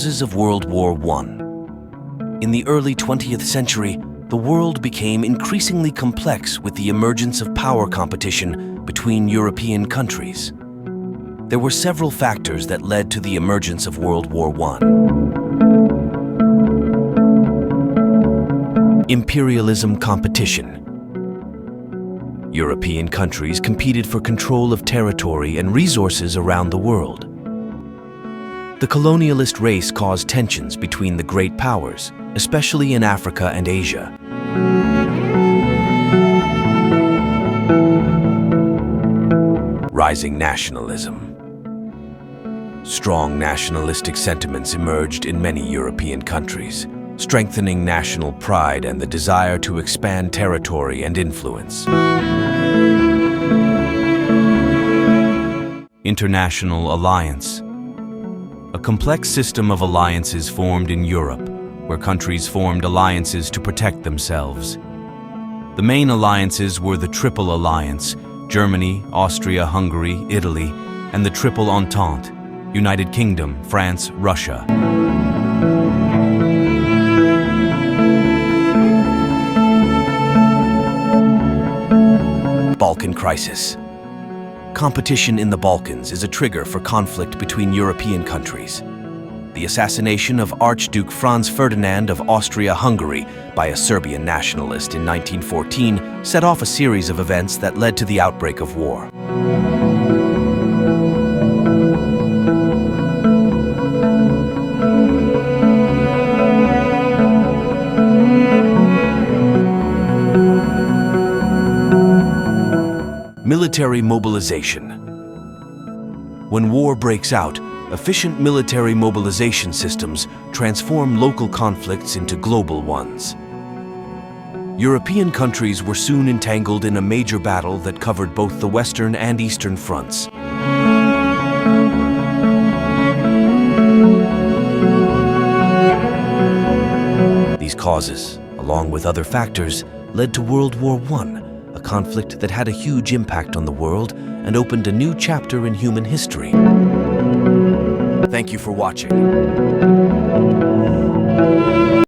Causes of World War I. In the early 20th century, the world became increasingly complex with the emergence of power competition between European countries. There were several factors that led to the emergence of World War I. Imperialism competition. European countries competed for control of territory and resources around the world. The colonialist race caused tensions between the great powers, especially in Africa and Asia. Rising nationalism. Strong nationalistic sentiments emerged in many European countries, strengthening national pride and the desire to expand territory and influence. International alliance. A complex system of alliances formed in Europe, where countries formed alliances to protect themselves. The main alliances were the Triple Alliance, Germany, Austria-Hungary, Italy, and the Triple Entente, United Kingdom, France, Russia. Balkan crisis. Competition in the Balkans is a trigger for conflict between European countries. The assassination of Archduke Franz Ferdinand of Austria-Hungary by a Serbian nationalist in 1914 set off a series of events that led to the outbreak of war. Military mobilization. When war breaks out, efficient military mobilization systems transform local conflicts into global ones. European countries were soon entangled in a major battle that covered both the Western and Eastern fronts. These causes, along with other factors, led to World War I, a conflict that had a huge impact on the world and opened a new chapter in human history. Thank you for watching.